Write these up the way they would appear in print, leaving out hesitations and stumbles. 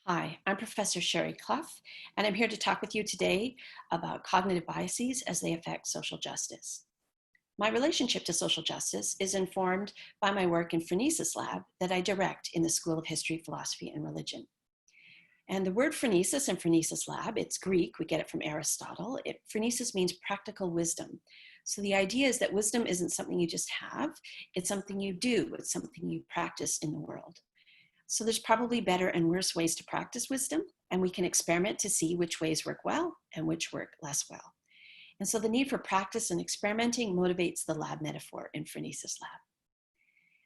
Hi, I'm Professor Shari Clough, and I'm here to talk with you today about cognitive biases as they affect social justice. My relationship to social justice is informed by my work in Phronesis Lab that I direct in the School of History, Philosophy, and Religion. And the word phronesis and Phronesis Lab, it's Greek, we get it from Aristotle. Phronesis means practical wisdom. So the idea is that wisdom isn't something you just have, it's something you do, it's something you practice in the world. So there's probably better and worse ways to practice wisdom, and we can experiment to see which ways work well and which work less well. And so the need for practice and experimenting motivates the lab metaphor in Phronesis Lab.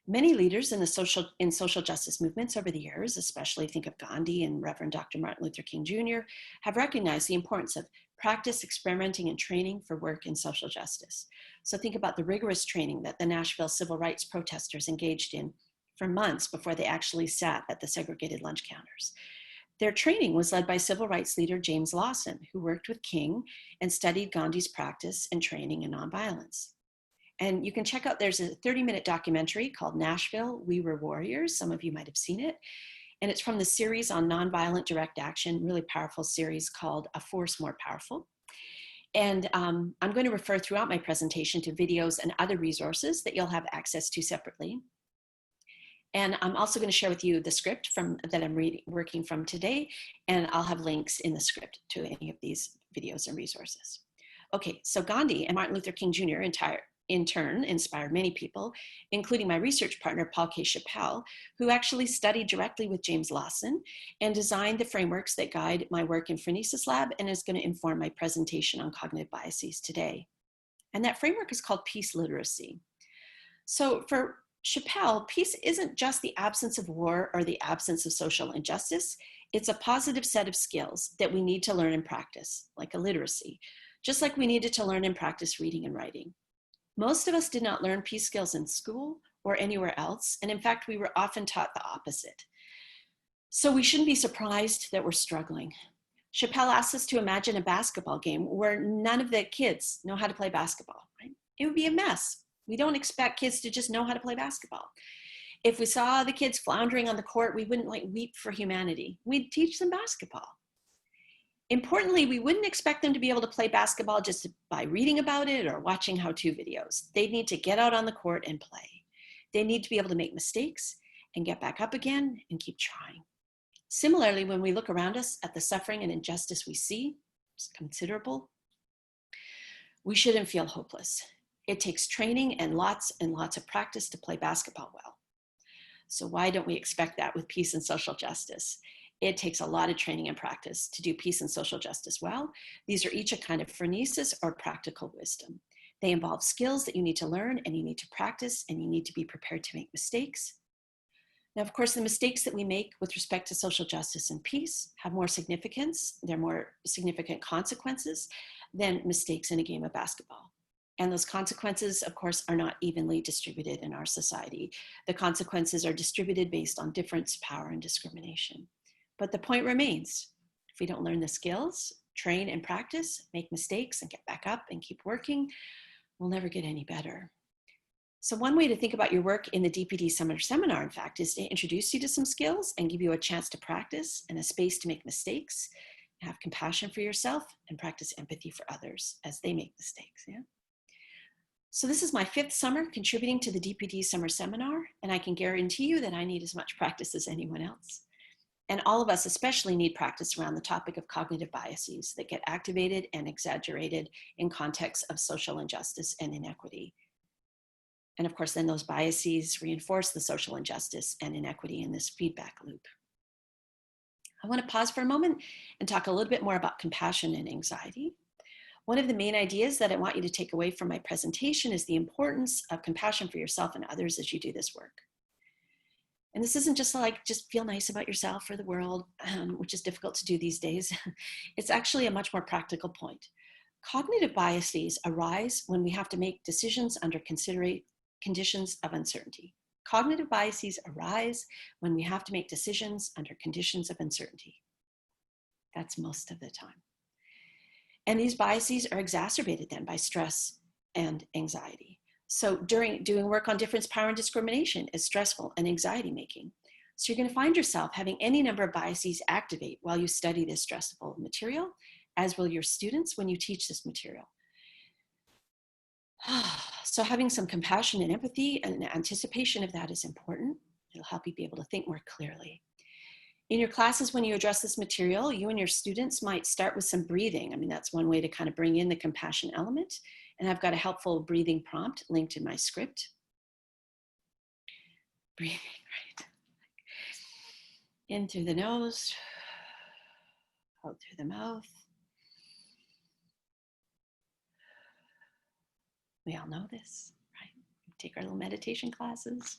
Many leaders in social justice movements over the years, especially think of Gandhi and Reverend Dr. Martin Luther King Jr., have recognized the importance of practice, experimenting, and training for work in social justice. So think about the rigorous training that the Nashville civil rights protesters engaged in for months before they actually sat at the segregated lunch counters. Their training was led by civil rights leader James Lawson, who worked with King and studied Gandhi's practice and training in nonviolence. And you can check out, there's a 30-minute documentary called Nashville, We Were Warriors. Some of you might have seen it. And it's from the series on nonviolent direct action, really powerful series called A Force More Powerful. And I'm going to refer throughout my presentation to videos and other resources that you'll have access to separately. And I'm also going to share with you the script that I'm working from today, and I'll have links in the script to any of these videos and resources. Okay, so Gandhi and Martin Luther King Jr. in turn inspired many people, including my research partner, Paul K. Chappell, who actually studied directly with James Lawson and designed the frameworks that guide my work in Phronesis Lab and is going to inform my presentation on cognitive biases today. And that framework is called peace literacy. So for Chappell, peace isn't just the absence of war or the absence of social injustice. It's a positive set of skills that we need to learn and practice, like a literacy, just like we needed to learn and practice reading and writing. Most of us did not learn peace skills in school or anywhere else, and in fact, we were often taught the opposite. So we shouldn't be surprised that we're struggling. Chappell asks us to imagine a basketball game where none of the kids know how to play basketball, right? It would be a mess. We don't expect kids to just know how to play basketball. If we saw the kids floundering on the court, we wouldn't weep for humanity. We'd teach them basketball. Importantly, we wouldn't expect them to be able to play basketball just by reading about it or watching how-to videos. They need to get out on the court and play. They need to be able to make mistakes and get back up again and keep trying. Similarly, when we look around us at the suffering and injustice we see, it's considerable, we shouldn't feel hopeless. It takes training and lots of practice to play basketball well. So why don't we expect that with peace and social justice? It takes a lot of training and practice to do peace and social justice well. These are each a kind of phronesis or practical wisdom. They involve skills that you need to learn and you need to practice and you need to be prepared to make mistakes. Now, of course, the mistakes that we make with respect to social justice and peace have more significance. They're more significant consequences than mistakes in a game of basketball. And those consequences, of course, are not evenly distributed in our society. The consequences are distributed based on difference, power, and discrimination. But the point remains, if we don't learn the skills, train and practice, make mistakes and get back up and keep working, we'll never get any better. So one way to think about your work in the DPD Summer Seminar, in fact, is to introduce you to some skills and give you a chance to practice and a space to make mistakes, have compassion for yourself, and practice empathy for others as they make mistakes. Yeah? So this is my 5th summer contributing to the DPD Summer Seminar, and I can guarantee you that I need as much practice as anyone else. And all of us especially need practice around the topic of cognitive biases that get activated and exaggerated in contexts of social injustice and inequity. And of course, then those biases reinforce the social injustice and inequity in this feedback loop. I want to pause for a moment and talk a little bit more about compassion and anxiety. One of the main ideas that I want you to take away from my presentation is the importance of compassion for yourself and others as you do this work. And this isn't just just feel nice about yourself or the world, which is difficult to do these days. It's actually a much more practical point. Cognitive biases arise when we have to make decisions under conditions of uncertainty. Cognitive biases arise when we have to make decisions under conditions of uncertainty. That's most of the time. And these biases are exacerbated then by stress and anxiety. So doing work on difference, power, and discrimination is stressful and anxiety making. So you're going to find yourself having any number of biases activate while you study this stressful material, as will your students when you teach this material. So having some compassion and empathy and anticipation of that is important. It'll help you be able to think more clearly. In your classes, when you address this material, you and your students might start with some breathing. I mean, that's one way to kind of bring in the compassion element. And I've got a helpful breathing prompt linked in my script. Breathing, right. In through the nose, out through the mouth. We all know this, right? We take our little meditation classes,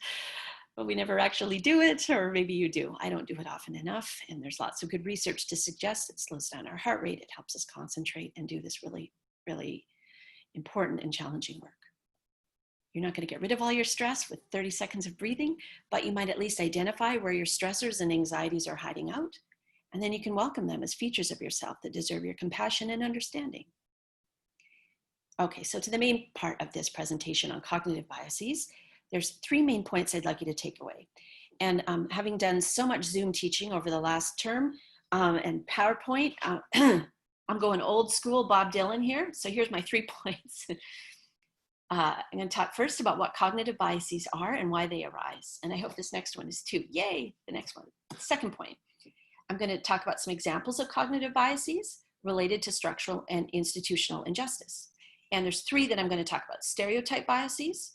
but we never actually do it, or maybe you do. I don't do it often enough, and there's lots of good research to suggest it slows down our heart rate, it helps us concentrate and do this really, really important and challenging work. You're not going to get rid of all your stress with 30 seconds of breathing, but you might at least identify where your stressors and anxieties are hiding out, and then you can welcome them as features of yourself that deserve your compassion and understanding. Okay, so to the main part of this presentation on cognitive biases, there's 3 main points I'd like you to take away. And having done so much Zoom teaching over the last term and PowerPoint, I'm going old school Bob Dylan here. So here's my 3 points. I'm going to talk first about what cognitive biases are and why they arise. And I hope this next one is too. Yay, the next one. Second point, I'm going to talk about some examples of cognitive biases related to structural and institutional injustice. And there's 3 that I'm going to talk about: stereotype biases,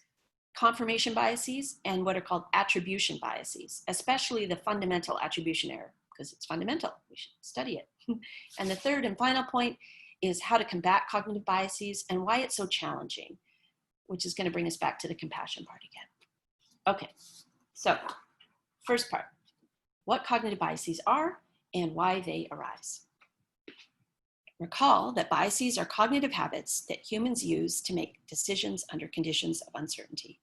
confirmation biases, and what are called attribution biases, especially the fundamental attribution error, because it's fundamental. We should study it. And the third and final point is how to combat cognitive biases and why it's so challenging, which is going to bring us back to the compassion part again. Okay, so first part, what cognitive biases are and why they arise. Recall that biases are cognitive habits that humans use to make decisions under conditions of uncertainty.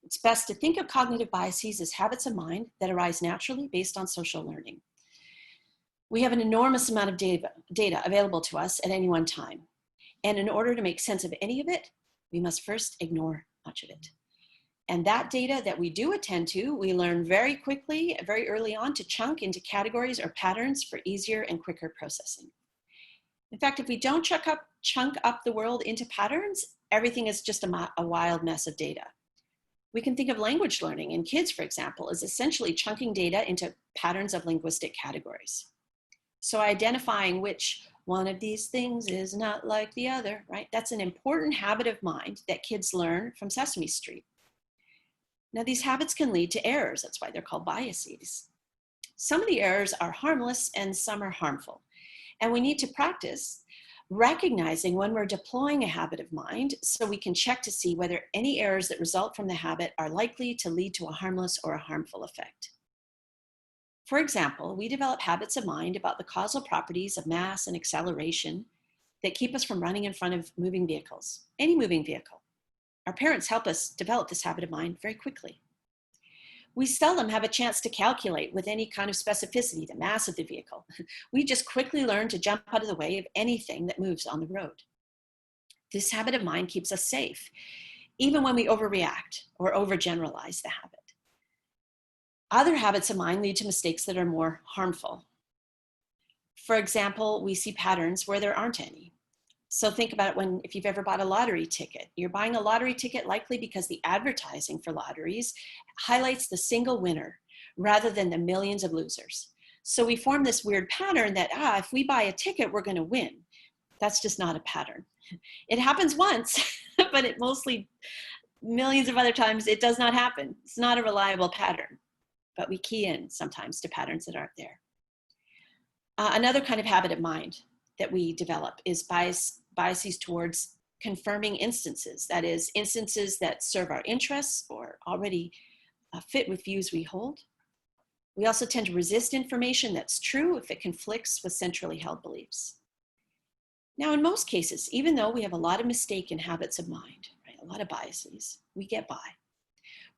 It's best to think of cognitive biases as habits of mind that arise naturally based on social learning. We have an enormous amount of data available to us at any one time. And in order to make sense of any of it, we must first ignore much of it. And that data that we do attend to, we learn very quickly, very early on, to chunk into categories or patterns for easier and quicker processing. In fact, if we don't chunk up the world into patterns, everything is just a wild mess of data. We can think of language learning in kids, for example, as essentially chunking data into patterns of linguistic categories. So identifying which one of these things is not like the other, right? That's an important habit of mind that kids learn from Sesame Street. Now, these habits can lead to errors. That's why they're called biases. Some of the errors are harmless and some are harmful. And we need to practice recognizing when we're deploying a habit of mind so we can check to see whether any errors that result from the habit are likely to lead to a harmless or a harmful effect. For example, we develop habits of mind about the causal properties of mass and acceleration that keep us from running in front of moving vehicles, any moving vehicle. Our parents help us develop this habit of mind very quickly. We seldom have a chance to calculate with any kind of specificity the mass of the vehicle. We just quickly learn to jump out of the way of anything that moves on the road. This habit of mind keeps us safe, even when we overreact or overgeneralize the habit. Other habits of mind lead to mistakes that are more harmful. For example, we see patterns where there aren't any. So think about it if you've ever bought a lottery ticket. You're buying a lottery ticket likely because the advertising for lotteries highlights the single winner rather than the millions of losers. So we form this weird pattern that, if we buy a ticket, we're going to win. That's just not a pattern. It happens once, but it mostly, millions of other times, it does not happen. It's not a reliable pattern, but we key in sometimes to patterns that aren't there. Another kind of habit of mind that we develop is biases towards confirming instances. That is, instances that serve our interests or already fit with views we hold. We also tend to resist information that's true if it conflicts with centrally held beliefs. Now, in most cases, even though we have a lot of mistaken habits of mind, right, a lot of biases, we get by.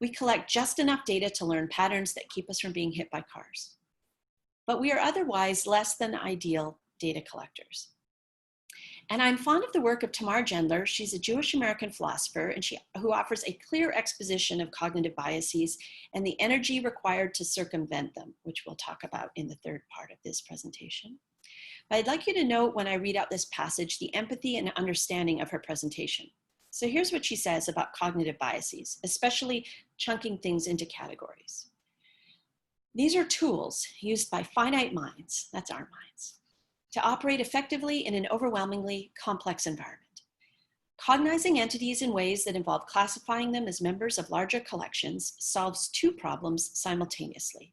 We collect just enough data to learn patterns that keep us from being hit by cars. But we are otherwise less than ideal data collectors. And I'm fond of the work of Tamar Gendler. She's a Jewish-American philosopher, and who offers a clear exposition of cognitive biases and the energy required to circumvent them, which we'll talk about in the third part of this presentation. But I'd like you to note when I read out this passage, the empathy and understanding of her presentation. So here's what she says about cognitive biases, especially chunking things into categories. These are tools used by finite minds, that's our minds, to operate effectively in an overwhelmingly complex environment. Cognizing entities in ways that involve classifying them as members of larger collections solves two problems simultaneously.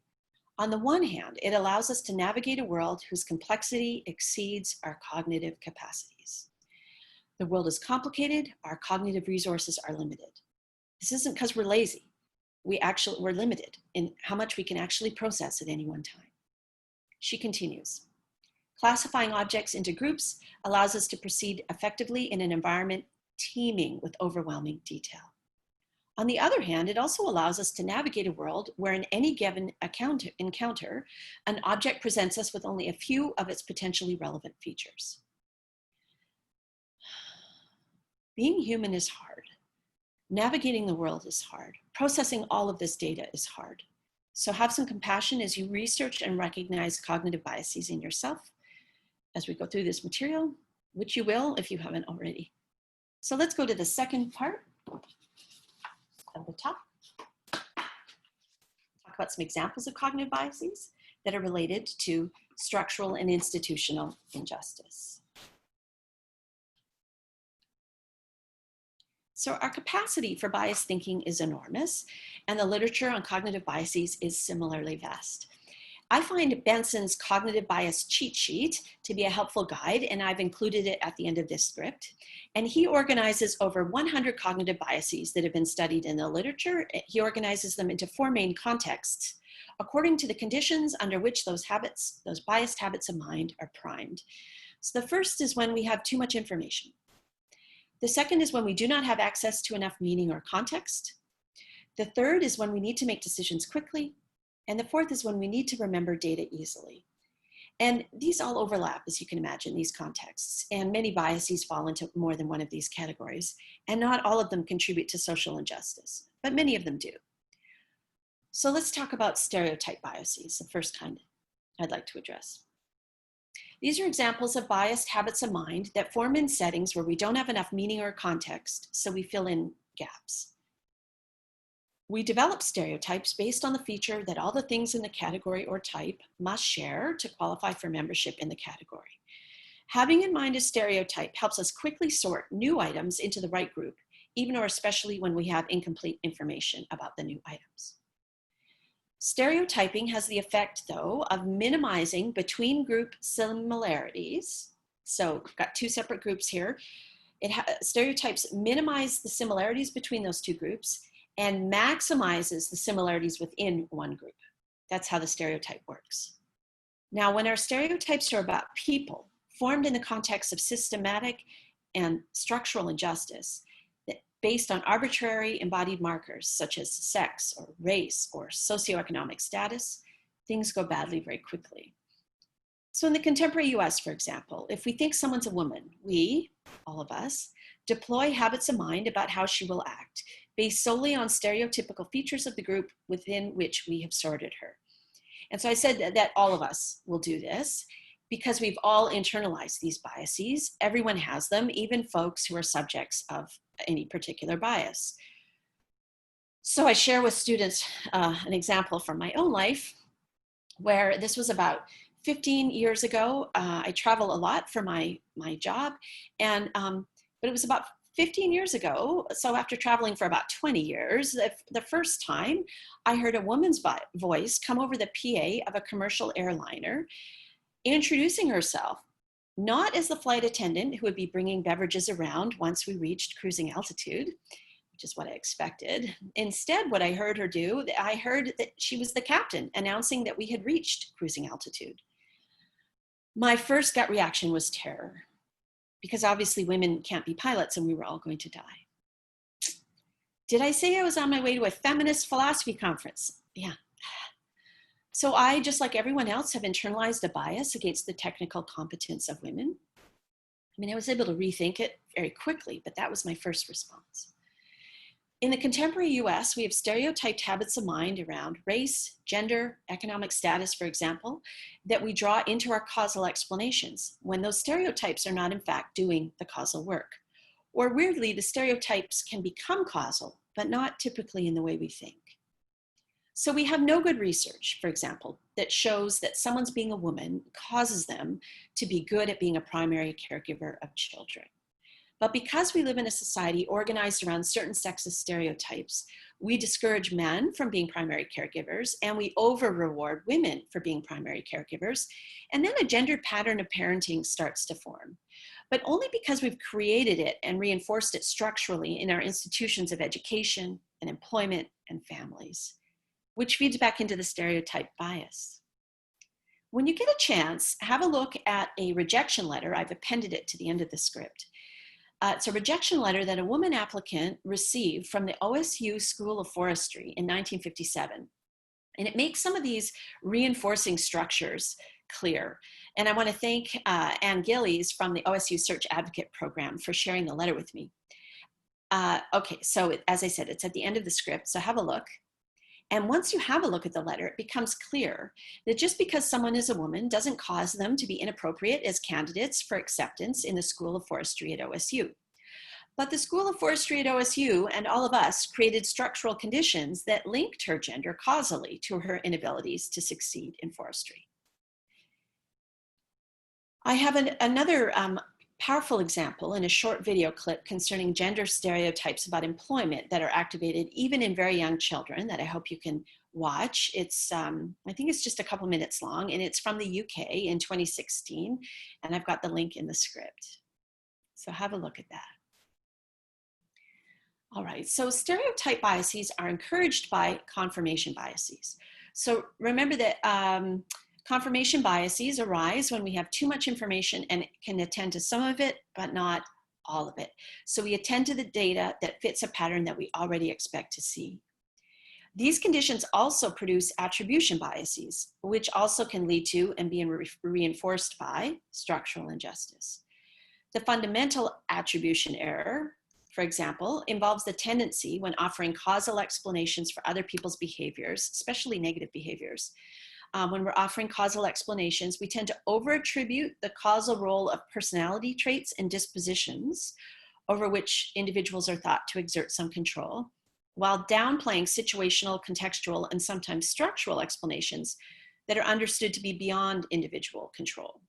On the one hand, it allows us to navigate a world whose complexity exceeds our cognitive capacities. The world is complicated, our cognitive resources are limited. This isn't because we're lazy. We're limited in how much we can actually process at any one time. She continues. Classifying objects into groups allows us to proceed effectively in an environment teeming with overwhelming detail. On the other hand, it also allows us to navigate a world where in any given encounter, an object presents us with only a few of its potentially relevant features. Being human is hard. Navigating the world is hard. Processing all of this data is hard. So have some compassion as you research and recognize cognitive biases in yourself as we go through this material, which you will if you haven't already. So let's go to the second part of the talk. Talk about some examples of cognitive biases that are related to structural and institutional injustice. So our capacity for biased thinking is enormous, and the literature on cognitive biases is similarly vast. I find Benson's cognitive bias cheat sheet to be a helpful guide, and I've included it at the end of this script. And he organizes over 100 cognitive biases that have been studied in the literature. He organizes them into 4 main contexts, according to the conditions under which those biased habits of mind are primed. So the first is when we have too much information. The second is when we do not have access to enough meaning or context. The third is when we need to make decisions quickly. And the fourth is when we need to remember data easily. And these all overlap, as you can imagine, these contexts. And many biases fall into more than one of these categories. And not all of them contribute to social injustice, but many of them do. So let's talk about stereotype biases, the first kind I'd like to address. These are examples of biased habits of mind that form in settings where we don't have enough meaning or context, so we fill in gaps. We develop stereotypes based on the feature that all the things in the category or type must share to qualify for membership in the category. Having in mind a stereotype helps us quickly sort new items into the right group, even or especially when we have incomplete information about the new items. Stereotyping has the effect, though, of minimizing between group similarities. So we've got 2 separate groups here. Stereotypes minimize the similarities between those 2 groups and maximizes the similarities within one group. That's how the stereotype works. Now, when our stereotypes are about people, formed in the context of systematic and structural injustice, based on arbitrary embodied markers such as sex or race or socioeconomic status, things go badly very quickly. So in the contemporary US, for example, if we think someone's a woman, we, all of us, deploy habits of mind about how she will act, based solely on stereotypical features of the group within which we have sorted her. And so I said that all of us will do this because we've all internalized these biases. Everyone has them, even folks who are subjects of any particular bias. So I share with students an example from my own life where this was about 15 years ago. I travel a lot for my job, but it was about 15 years ago, so after traveling for about 20 years, the first time I heard a woman's voice come over the PA of a commercial airliner introducing herself, not as the flight attendant who would be bringing beverages around once we reached cruising altitude, which is what I expected. Instead, what I heard her do, I heard that she was the captain announcing that we had reached cruising altitude. My first gut reaction was terror, because obviously women can't be pilots and we were all going to die. Did I say I was on my way to a feminist philosophy conference? Yeah. So I, just like everyone else, have internalized a bias against the technical competence of women. I mean, I was able to rethink it very quickly, but that was my first response. In the contemporary US, we have stereotyped habits of mind around race, gender, economic status, for example, that we draw into our causal explanations when those stereotypes are not in fact doing the causal work. Or weirdly, the stereotypes can become causal, but not typically in the way we think. So we have no good research, for example, that shows that someone's being a woman causes them to be good at being a primary caregiver of children. But because we live in a society organized around certain sexist stereotypes, we discourage men from being primary caregivers and we over-reward women for being primary caregivers. And then a gendered pattern of parenting starts to form, but only because we've created it and reinforced it structurally in our institutions of education and employment and families, which feeds back into the stereotype bias. When you get a chance, have a look at a rejection letter. I've appended it to the end of the script. It's a rejection letter that a woman applicant received from the OSU School of Forestry in 1957. And it makes some of these reinforcing structures clear. And I want to thank Ann Gillies from the OSU Search Advocate Program for sharing the letter with me. Okay, so as I said, it's at the end of the script, so have a look. And once you have a look at the letter, it becomes clear that just because someone is a woman doesn't cause them to be inappropriate as candidates for acceptance in the School of Forestry at OSU. But the School of Forestry at OSU and all of us created structural conditions that linked her gender causally to her inabilities to succeed in forestry. I have another powerful example in a short video clip concerning gender stereotypes about employment that are activated even in very young children that I hope you can watch. It's, I think it's just a couple minutes long, and it's from the UK in 2016, and I've got the link in the script. So have a look at that. All right, so stereotype biases are encouraged by confirmation biases. So remember that confirmation biases arise when we have too much information and can attend to some of it, but not all of it. So we attend to the data that fits a pattern that we already expect to see. These conditions also produce attribution biases, which also can lead to and be reinforced by structural injustice. The fundamental attribution error, for example, involves the tendency when offering causal explanations for other people's behaviors, especially negative behaviors. When we're offering causal explanations, we tend to over-attribute the causal role of personality traits and dispositions over which individuals are thought to exert some control, while downplaying situational, contextual, and sometimes structural explanations that are understood to be beyond individual control.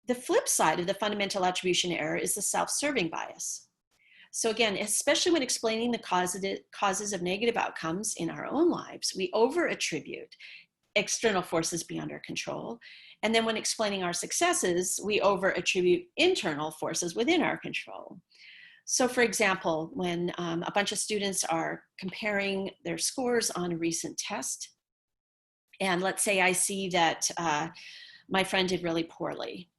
The flip side of the fundamental attribution error is the self-serving bias. So again, especially when explaining the causes of negative outcomes in our own lives, we over-attribute external forces beyond our control. And then when explaining our successes, we over-attribute internal forces within our control. So for example, when a bunch of students are comparing their scores on a recent test, and let's say I see that my friend did really poorly,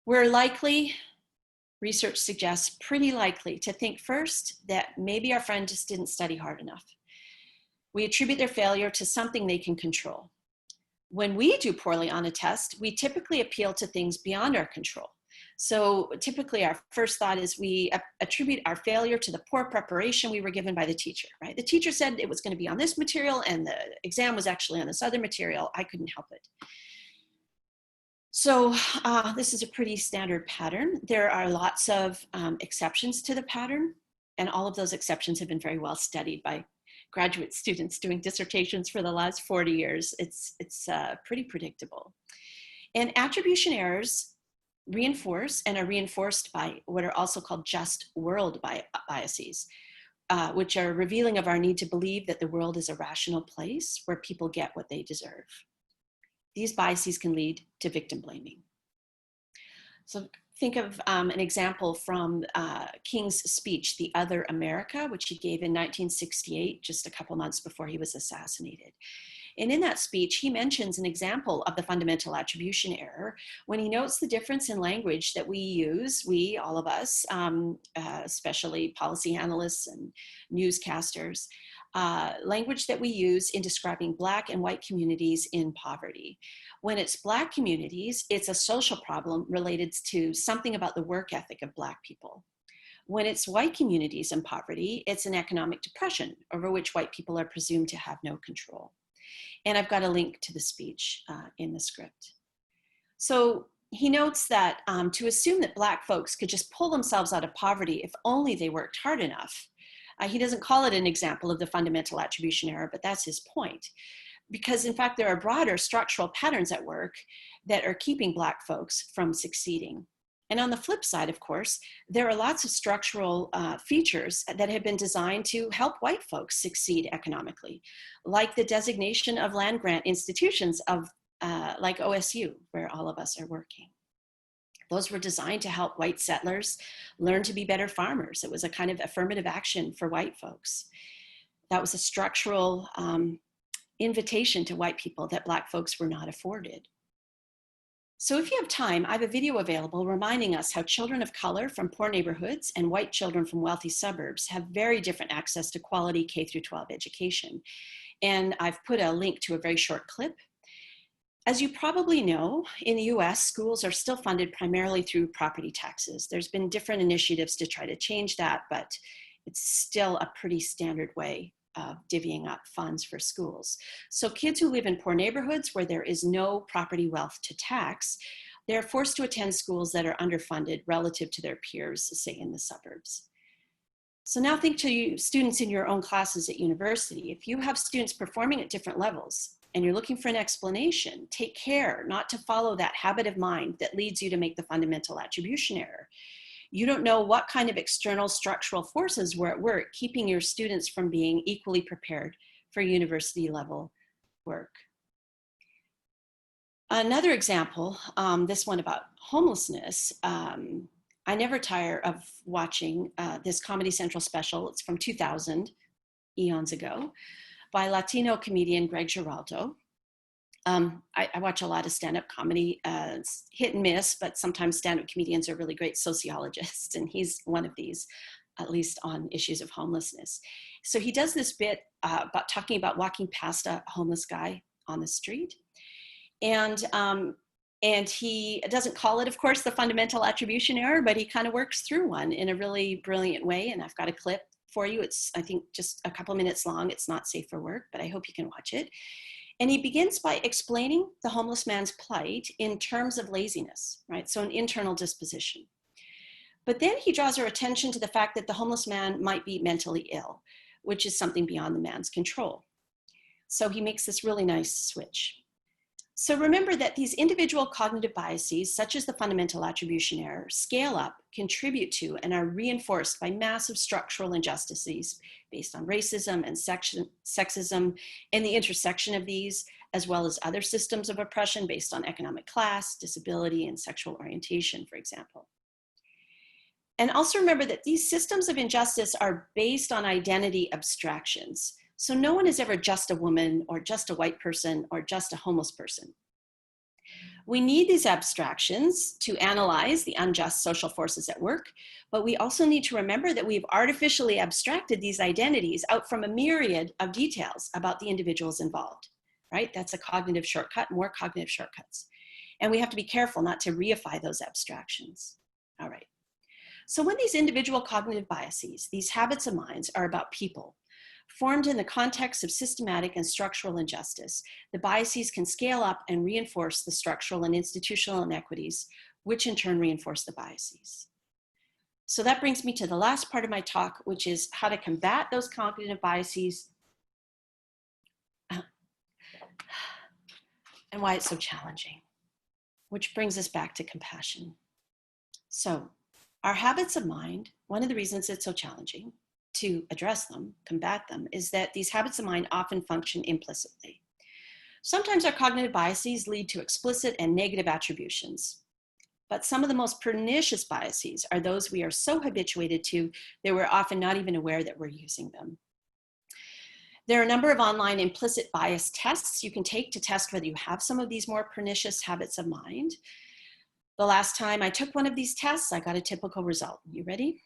we're likely, research suggests pretty likely, to think first that maybe our friend just didn't study hard enough. We attribute their failure to something they can control. When we do poorly on a test, we typically appeal to things beyond our control. So typically our first thought is we attribute our failure to the poor preparation we were given by the teacher, right? The teacher said it was going to be on this material and the exam was actually on this other material. I couldn't help it. So this is a pretty standard pattern. There are lots of exceptions to the pattern, and all of those exceptions have been very well studied by graduate students doing dissertations for the last 40 years. It's pretty predictable. And attribution errors reinforce and are reinforced by what are also called just world biases, which are revealing of our need to believe that the world is a rational place where people get what they deserve. These biases can lead to victim blaming. So think of an example from King's speech, The Other America, which he gave in 1968, just a couple months before he was assassinated. And in that speech, he mentions an example of the fundamental attribution error when he notes the difference in language that we use, we, all of us, especially policy analysts and newscasters, language that we use in describing Black and white communities in poverty. When it's Black communities, it's a social problem related to something about the work ethic of Black people. When it's white communities in poverty, it's an economic depression over which white people are presumed to have no control. And I've got a link to the speech in the script. So he notes that to assume that Black folks could just pull themselves out of poverty if only they worked hard enough. He doesn't call it an example of the fundamental attribution error, but that's his point. Because in fact, there are broader structural patterns at work that are keeping Black folks from succeeding. And on the flip side, of course, there are lots of structural features that have been designed to help white folks succeed economically, like the designation of land grant institutions of like OSU, where all of us are working. Those were designed to help white settlers learn to be better farmers. It was a kind of affirmative action for white folks. That was a structural invitation to white people that Black folks were not afforded. So if you have time, I have a video available reminding us how children of color from poor neighborhoods and white children from wealthy suburbs have very different access to quality K-12 education. And I've put a link to a very short clip. As you probably know, in the US, schools are still funded primarily through property taxes. There's been different initiatives to try to change that, but it's still a pretty standard way of divvying up funds for schools. So kids who live in poor neighborhoods where there is no property wealth to tax, they're forced to attend schools that are underfunded relative to their peers, say in the suburbs. So now think to you students in your own classes at university. If you have students performing at different levels and you're looking for an explanation, take care not to follow that habit of mind that leads you to make the fundamental attribution error. You don't know what kind of external structural forces were at work, keeping your students from being equally prepared for university level work. Another example, this one about homelessness. I never tire of watching this Comedy Central special. It's from 2000, eons ago, by Latino comedian Greg Giraldo. I watch a lot of stand-up comedy. It's hit and miss, but sometimes stand-up comedians are really great sociologists, and he's one of these, at least on issues of homelessness. So he does this bit about talking about walking past a homeless guy on the street. And he doesn't call it, of course, the fundamental attribution error, but he kind of works through one in a really brilliant way. And I've got a clip for you. It's, I think, just a couple minutes long. It's not safe for work, but I hope you can watch it. And he begins by explaining the homeless man's plight in terms of laziness, right? So an internal disposition. But then he draws our attention to the fact that the homeless man might be mentally ill, which is something beyond the man's control. So he makes this really nice switch. So remember that these individual cognitive biases, such as the fundamental attribution error, scale up, contribute to, and are reinforced by massive structural injustices based on racism and sexism, and the intersection of these, as well as other systems of oppression based on economic class, disability, and sexual orientation, for example. And also remember that these systems of injustice are based on identity abstractions. So no one is ever just a woman or just a white person or just a homeless person. We need these abstractions to analyze the unjust social forces at work, but we also need to remember that we've artificially abstracted these identities out from a myriad of details about the individuals involved, right? That's a cognitive shortcut, more cognitive shortcuts. And we have to be careful not to reify those abstractions. All right. So when these individual cognitive biases, these habits of minds are about people, formed in the context of systematic and structural injustice, the biases can scale up and reinforce the structural and institutional inequities, which in turn reinforce the biases. So that brings me to the last part of my talk, which is how to combat those cognitive biases and why it's so challenging, which brings us back to compassion. So our habits of mind, one of the reasons it's so challenging to address them, combat them, is that these habits of mind often function implicitly. Sometimes our cognitive biases lead to explicit and negative attributions, but some of the most pernicious biases are those we are so habituated to that we're often not even aware that we're using them. There are a number of online implicit bias tests you can take to test whether you have some of these more pernicious habits of mind. The last time I took one of these tests, I got a typical result. You ready?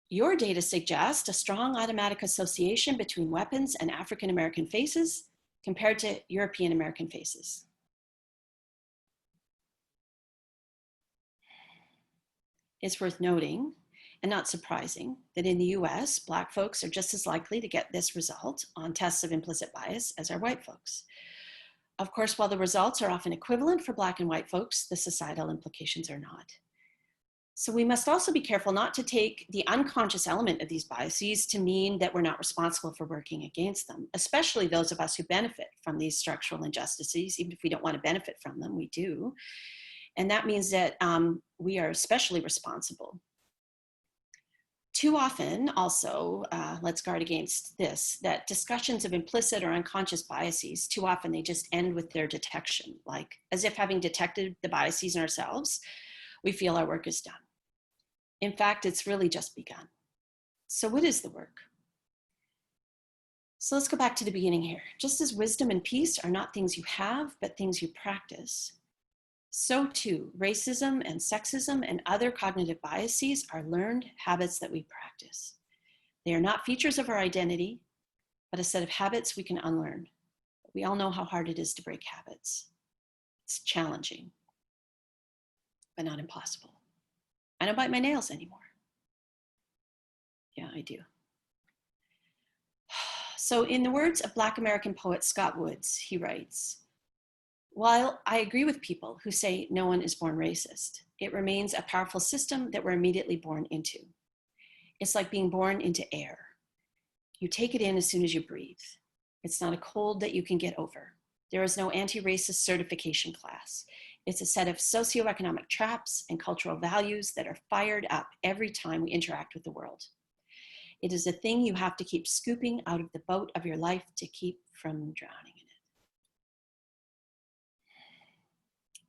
Your data suggest a strong automatic association between weapons and African American faces compared to European American faces. It's worth noting, and not surprising, that in the US, Black folks are just as likely to get this result on tests of implicit bias as are white folks. Of course, while the results are often equivalent for Black and white folks, the societal implications are not. So we must also be careful not to take the unconscious element of these biases to mean that we're not responsible for working against them, especially those of us who benefit from these structural injustices. Even if we don't want to benefit from them, we do. And that means that we are especially responsible. Too often, also, let's guard against this, that discussions of implicit or unconscious biases, too often they just end with their detection, like as if having detected the biases in ourselves, we feel our work is done. In fact, it's really just begun. So what is the work? So let's go back to the beginning here. Just as wisdom and peace are not things you have, but things you practice, so too, racism and sexism and other cognitive biases are learned habits that we practice. They are not features of our identity, but a set of habits we can unlearn. We all know how hard it is to break habits. It's challenging, but not impossible. I don't bite my nails anymore. Yeah, I do. So in the words of Black American poet Scott Woods, he writes, "While I agree with people who say no one is born racist, it remains a powerful system that we're immediately born into. It's like being born into air. You take it in as soon as you breathe. It's not a cold that you can get over. There is no anti-racist certification class. It's a set of socioeconomic traps and cultural values that are fired up every time we interact with the world. It is a thing you have to keep scooping out of the boat of your life to keep from drowning in it."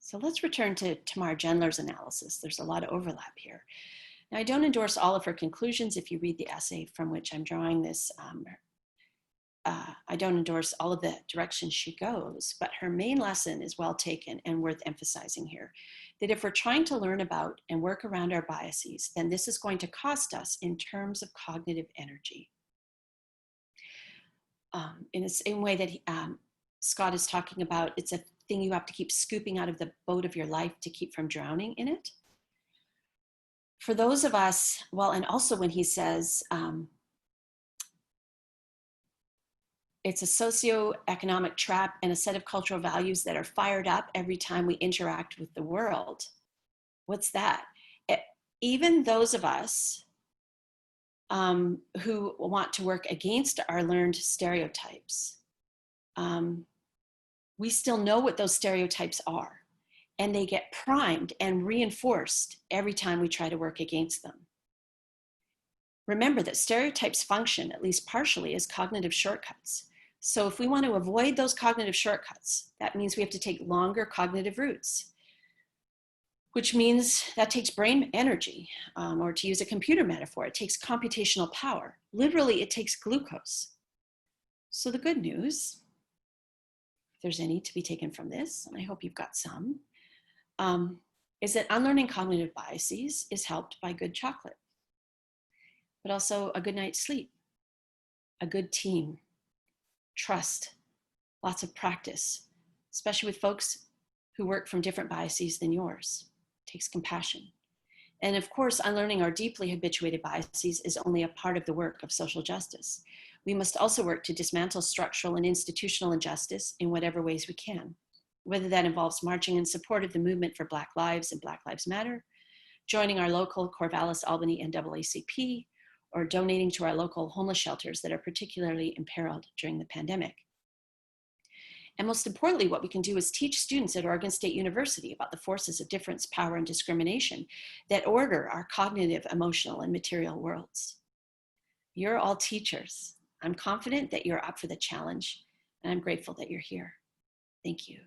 So let's return to Tamar Gendler's analysis. There's a lot of overlap here. Now, I don't endorse all of her conclusions. If you read the essay from which I'm drawing this, I don't endorse all of the directions she goes, but her main lesson is well taken and worth emphasizing here. That if we're trying to learn about and work around our biases, then this is going to cost us in terms of cognitive energy. In the same way that Scott is talking about, it's a thing you have to keep scooping out of the boat of your life to keep from drowning in it. For those of us, well, and also when he says, it's a socioeconomic trap and a set of cultural values that are fired up every time we interact with the world. What's that? Even those of us who want to work against our learned stereotypes, we still know what those stereotypes are, and they get primed and reinforced every time we try to work against them. Remember that stereotypes function, at least partially, as cognitive shortcuts. So if we want to avoid those cognitive shortcuts, that means we have to take longer cognitive routes, which means that takes brain energy, or to use a computer metaphor, it takes computational power. Literally, it takes glucose. So the good news, if there's any to be taken from this, and I hope you've got some, is that unlearning cognitive biases is helped by good chocolate, but also a good night's sleep, a good team, trust, lots of practice, especially with folks who work from different biases than yours. It takes compassion. And of course, unlearning our deeply habituated biases is only a part of the work of social justice. We must also work to dismantle structural and institutional injustice in whatever ways we can, whether that involves marching in support of the movement for Black Lives and Black Lives Matter, joining our local Corvallis, Albany NAACP, or donating to our local homeless shelters that are particularly imperiled during the pandemic. And most importantly, what we can do is teach students at Oregon State University about the forces of difference, power, and discrimination that order our cognitive, emotional, and material worlds. You're all teachers. I'm confident that you're up for the challenge, and I'm grateful that you're here. Thank you.